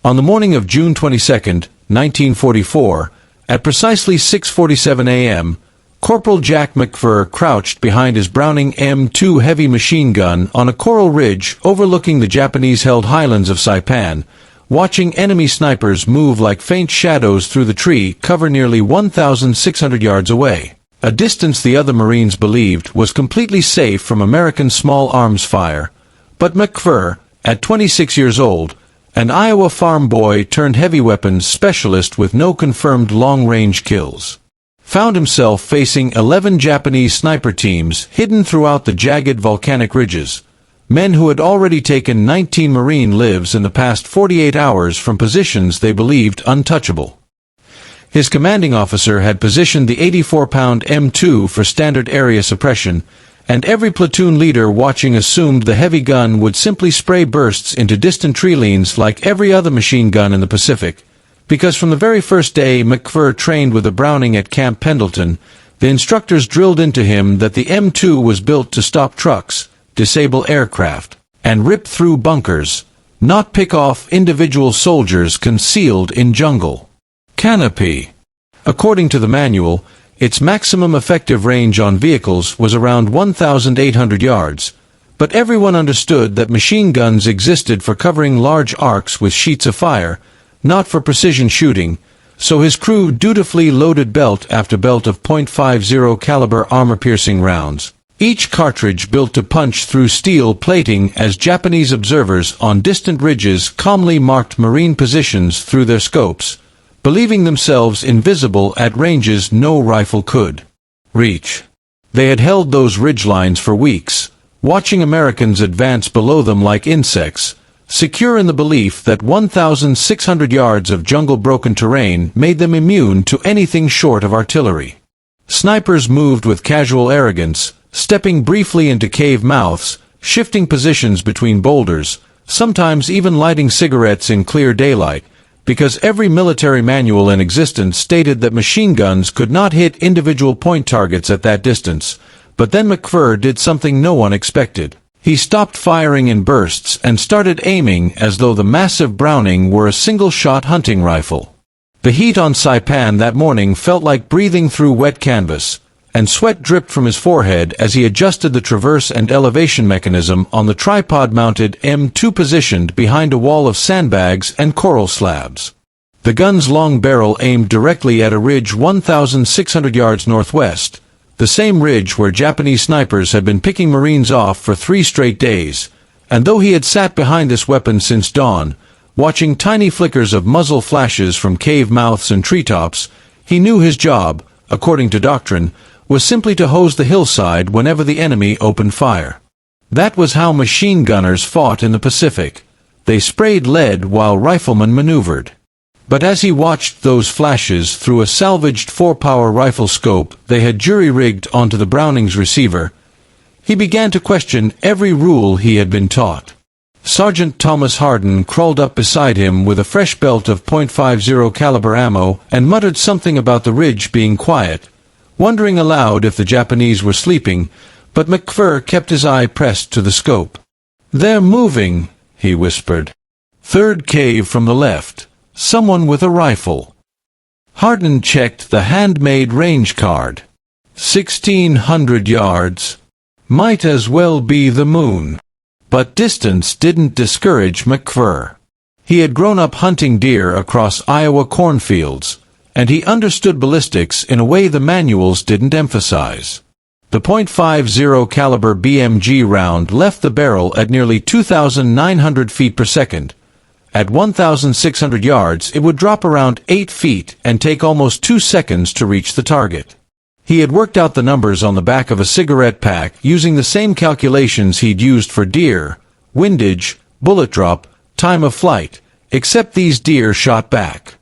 On the morning of June 22, 1944, at precisely 6:47 a.m., Corporal Jack McKver crouched behind his Browning M2 heavy machine gun on a coral ridge overlooking the Japanese-held highlands of Saipan, watching enemy snipers move like faint shadows through the tree cover nearly 1,600 yards away, a distance the other Marines believed was completely safe from American small arms fire. But McKver, at 26 years old, an Iowa farm boy turned heavy weapons specialist with no confirmed long-range kills, found himself facing 11 Japanese sniper teams hidden throughout the jagged volcanic ridges, men who had already taken 19 Marine lives in the past 48 hours from positions they believed untouchable. His commanding officer had positioned the 84-pound M2 for standard area suppression, and every platoon leader watching assumed the heavy gun would simply spray bursts into distant tree lanes like every other machine gun in the Pacific, because from the very first day McKver trained with a Browning at Camp Pendleton, the instructors drilled into him that the M2 was built to stop trucks, disable aircraft, and rip through bunkers, not pick off individual soldiers concealed in jungle canopy. According to the manual, its maximum effective range on vehicles was around 1,800 yards, but everyone understood that machine guns existed for covering large arcs with sheets of fire, not for precision shooting, so his crew dutifully loaded belt after belt of .50 caliber armor-piercing rounds, each cartridge built to punch through steel plating as Japanese observers on distant ridges calmly marked Marine positions through their scopes, believing themselves invisible at ranges no rifle could reach. They had held those ridgelines for weeks, watching Americans advance below them like insects, secure in the belief that 1,600 yards of jungle-broken terrain made them immune to anything short of artillery. Snipers moved with casual arrogance, stepping briefly into cave mouths, shifting positions between boulders, sometimes even lighting cigarettes in clear daylight, because every military manual in existence stated that machine guns could not hit individual point targets at that distance. But then McKver did something no one expected. He stopped firing in bursts and started aiming as though the massive Browning were a single-shot hunting rifle. The heat on Saipan that morning felt like breathing through wet canvas, and sweat dripped from his forehead as he adjusted the traverse and elevation mechanism on the tripod-mounted M2 positioned behind a wall of sandbags and coral slabs. The gun's long barrel aimed directly at a ridge 1,600 yards northwest, the same ridge where Japanese snipers had been picking Marines off for 3 straight days, and though he had sat behind this weapon since dawn, watching tiny flickers of muzzle flashes from cave mouths and treetops, he knew his job, according to doctrine, was simply to hose the hillside whenever the enemy opened fire. That was how machine gunners fought in the Pacific. They sprayed lead while riflemen maneuvered. But as he watched those flashes through a salvaged 4-power rifle scope they had jury-rigged onto the Browning's receiver, he began to question every rule he had been taught. Sergeant Thomas Harden crawled up beside him with a fresh belt of .50 caliber ammo and muttered something about the ridge being quiet, wondering aloud if the Japanese were sleeping, but McKver kept his eye pressed to the scope. "They're moving," he whispered. "Third cave from the left. Someone with a rifle." Harden checked the handmade range card. 1,600 yards. Might as well be the moon. But distance didn't discourage McKver. He had grown up hunting deer across Iowa cornfields, and he understood ballistics in a way the manuals didn't emphasize. The .50 caliber BMG round left the barrel at nearly 2,900 feet per second. At 1,600 yards it would drop around 8 feet and take almost 2 seconds to reach the target. He had worked out the numbers on the back of a cigarette pack using the same calculations he'd used for deer, windage, bullet drop, time of flight, except these deer shot back.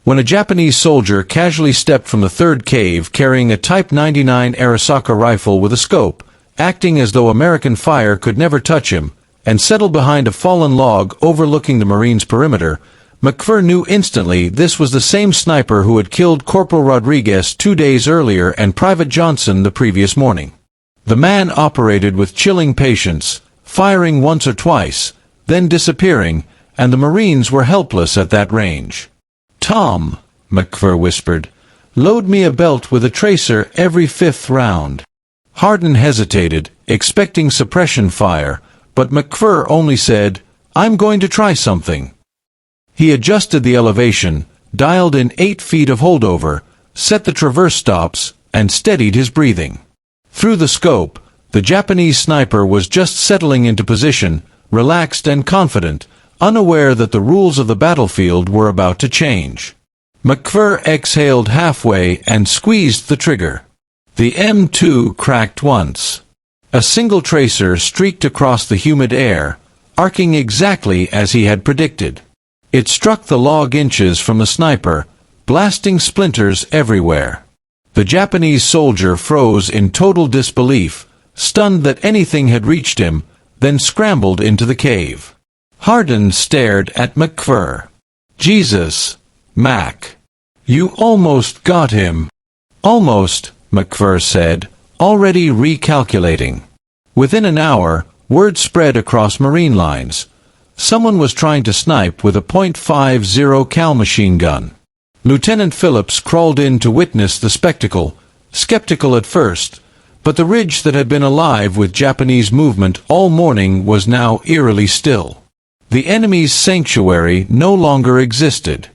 When a Japanese soldier casually stepped from the third cave carrying a Type 99 Arisaka rifle with a scope, acting as though American fire could never touch him, and settled behind a fallen log overlooking the Marines' perimeter, McKver knew instantly this was the same sniper who had killed Corporal Rodriguez 2 days earlier and Private Johnson the previous morning. The man operated with chilling patience, firing once or twice, then disappearing, and the Marines were helpless at that range. "Tom," McKver whispered, "load me a belt with a tracer every 5th round." Hardin hesitated, expecting suppression fire, but McKver only said, "I'm going to try something." He adjusted the elevation, dialed in 8 feet of holdover, set the traverse stops, and steadied his breathing. Through the scope, the Japanese sniper was just settling into position, relaxed and confident, unaware that the rules of the battlefield were about to change. McKver exhaled halfway and squeezed the trigger. The M2 cracked once. A single tracer streaked across the humid air, arcing exactly as he had predicted. It struck the log inches from the sniper, blasting splinters everywhere. The Japanese soldier froze in total disbelief, stunned that anything had reached him, then scrambled into the cave. Hardin stared at McKver. "Jesus, Mac. You almost got him." "Almost," McKver said, already recalculating. Within an hour, word spread across Marine lines. Someone was trying to snipe with a .50 cal machine gun. Lieutenant Phillips crawled in to witness the spectacle, skeptical at first, but the ridge that had been alive with Japanese movement all morning was now eerily still. The enemy's sanctuary no longer existed.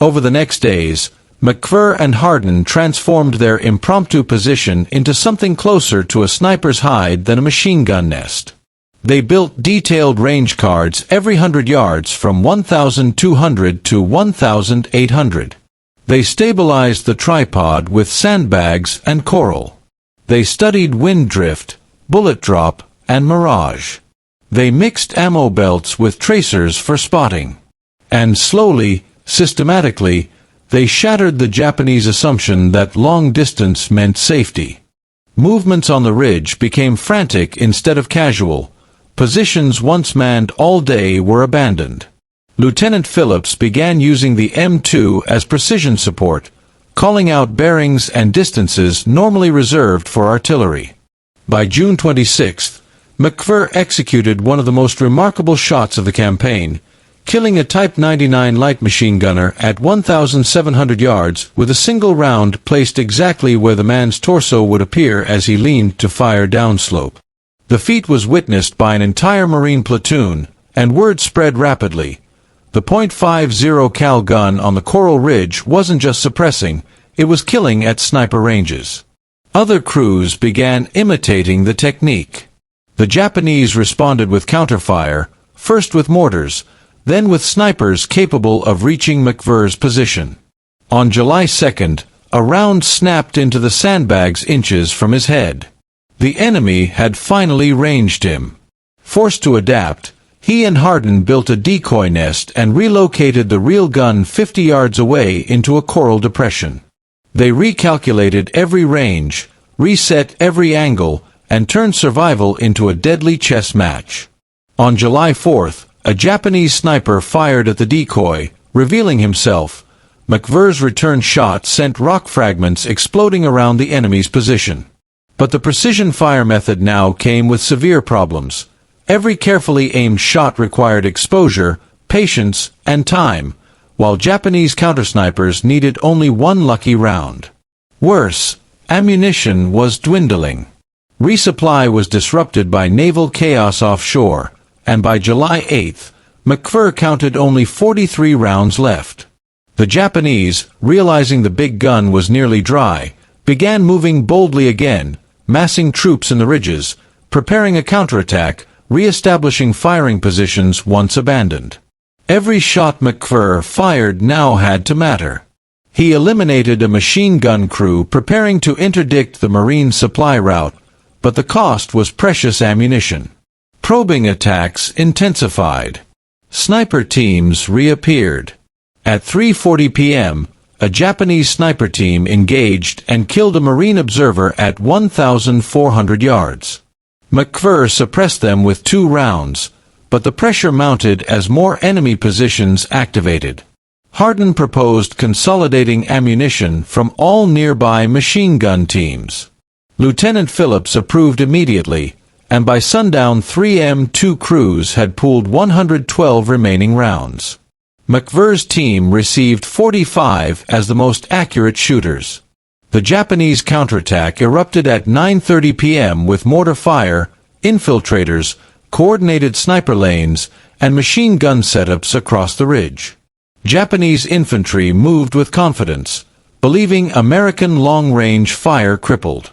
Over the next days, McKver and Hardin transformed their impromptu position into something closer to a sniper's hide than a machine gun nest. They built detailed range cards every 100 yards from 1,200 to 1,800. They stabilized the tripod with sandbags and coral. They studied wind drift, bullet drop, and mirage. They mixed ammo belts with tracers for spotting. And slowly, systematically, they shattered the Japanese assumption that long distance meant safety. Movements on the ridge became frantic instead of casual. Positions once manned all day were abandoned. Lieutenant Phillips began using the M2 as precision support, calling out bearings and distances normally reserved for artillery. By June 26, McKver executed one of the most remarkable shots of the campaign, killing a Type 99 light machine gunner at 1,700 yards with a single round placed exactly where the man's torso would appear as he leaned to fire downslope. The feat was witnessed by an entire Marine platoon, and word spread rapidly. The .50 cal gun on the Coral Ridge wasn't just suppressing, it was killing at sniper ranges. Other crews began imitating the technique. The Japanese responded with counterfire, first with mortars, then with snipers capable of reaching McKver's position. On July 2nd, a round snapped into the sandbags inches from his head. The enemy had finally ranged him. Forced to adapt, he and Hardin built a decoy nest and relocated the real gun 50 yards away into a coral depression. They recalculated every range, reset every angle, and turned survival into a deadly chess match. On July 4th, a Japanese sniper fired at the decoy, revealing himself. McKver's return shot sent rock fragments exploding around the enemy's position. But the precision fire method now came with severe problems. Every carefully aimed shot required exposure, patience, and time, while Japanese countersnipers needed only one lucky round. Worse, ammunition was dwindling. Resupply was disrupted by naval chaos offshore, and by July 8th, McKver counted only 43 rounds left. The Japanese, realizing the big gun was nearly dry, began moving boldly again, massing troops in the ridges, preparing a counterattack, re-establishing firing positions once abandoned. Every shot McKver fired now had to matter. He eliminated a machine gun crew preparing to interdict the Marine supply route, but the cost was precious ammunition. Probing attacks intensified. Sniper teams reappeared. At 3:40 p.m., a Japanese sniper team engaged and killed a Marine observer at 1,400 yards. McKver suppressed them with 2 rounds, but the pressure mounted as more enemy positions activated. Hardin proposed consolidating ammunition from all nearby machine gun teams. Lieutenant Phillips approved immediately, and by sundown 3 M2 crews had pooled 112 remaining rounds. McKver's team received 45 as the most accurate shooters. The Japanese counterattack erupted at 9:30 p.m. with mortar fire, infiltrators, coordinated sniper lanes, and machine gun setups across the ridge. Japanese infantry moved with confidence, believing American long-range fire crippled.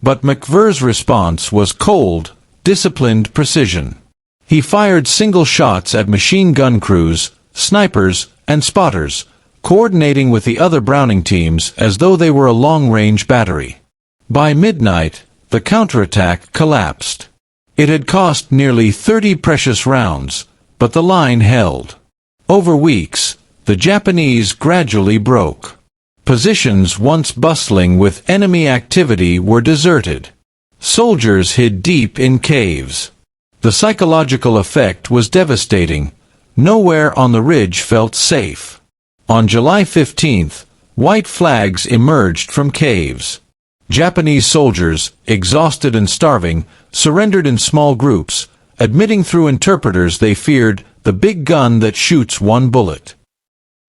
But McKver's response was cold, disciplined precision. He fired single shots at machine gun crews, snipers, and spotters, coordinating with the other Browning teams as though they were a long-range battery. By midnight, the counterattack collapsed. It had cost nearly 30 precious rounds, but the line held. Over weeks, the Japanese gradually broke. Positions once bustling with enemy activity were deserted. Soldiers hid deep in caves. The psychological effect was devastating. Nowhere on the ridge felt safe. On July 15th, white flags emerged from caves. Japanese soldiers, exhausted and starving, surrendered in small groups, admitting through interpreters they feared the big gun that shoots one bullet.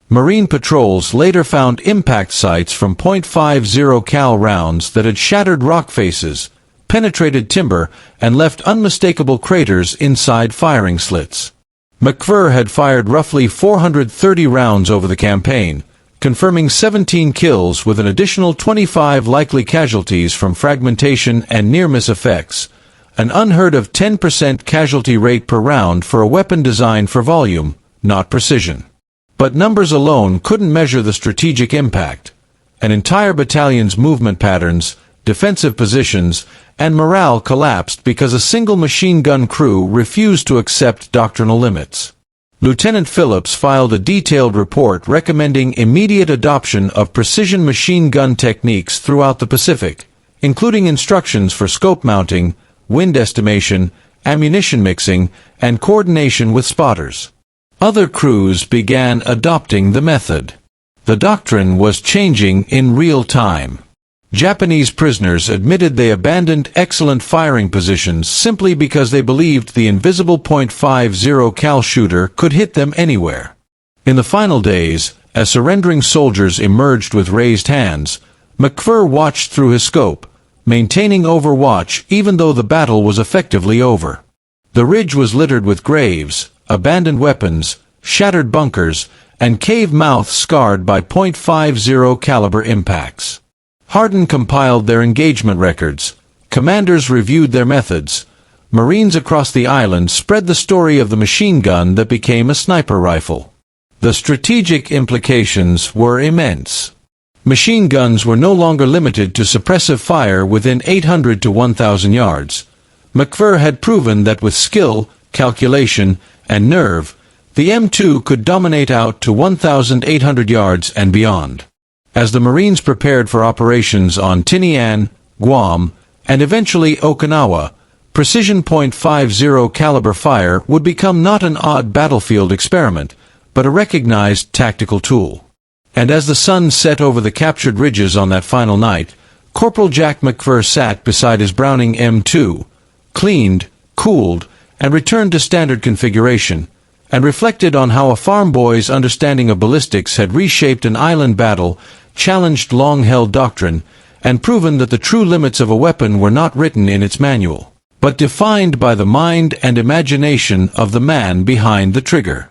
Marine patrols later found impact sites from .50 cal rounds that had shattered rock faces, penetrated timber, and left unmistakable craters inside firing slits. McKver had fired roughly 430 rounds over the campaign, confirming 17 kills with an additional 25 likely casualties from fragmentation and near-miss effects, an unheard of 10% casualty rate per round for a weapon designed for volume, not precision. But numbers alone couldn't measure the strategic impact. An entire battalion's movement patterns, defensive positions, and morale collapsed because a single machine gun crew refused to accept doctrinal limits. Lieutenant Phillips filed a detailed report recommending immediate adoption of precision machine gun techniques throughout the Pacific, including instructions for scope mounting, wind estimation, ammunition mixing, and coordination with spotters. Other crews began adopting the method. The doctrine was changing in real time. Japanese prisoners admitted they abandoned excellent firing positions simply because they believed the invisible .50 cal shooter could hit them anywhere. In the final days, as surrendering soldiers emerged with raised hands, McKver watched through his scope, maintaining overwatch even though the battle was effectively over. The ridge was littered with graves, abandoned weapons, shattered bunkers, and cave mouths scarred by .50 caliber impacts. Hardin compiled their engagement records, commanders reviewed their methods, Marines across the island spread the story of the machine gun that became a sniper rifle. The strategic implications were immense. Machine guns were no longer limited to suppressive fire within 800 to 1,000 yards. McKver had proven that with skill, calculation, and nerve, the M2 could dominate out to 1,800 yards and beyond. As the Marines prepared for operations on Tinian, Guam, and eventually Okinawa, precision .50 caliber fire would become not an odd battlefield experiment, but a recognized tactical tool. And as the sun set over the captured ridges on that final night, Corporal Jack McKver sat beside his Browning M2, cleaned, cooled, and returned to standard configuration, and reflected on how a farm boy's understanding of ballistics had reshaped an island battle, challenged long-held doctrine, and proven that the true limits of a weapon were not written in its manual, but defined by the mind and imagination of the man behind the trigger.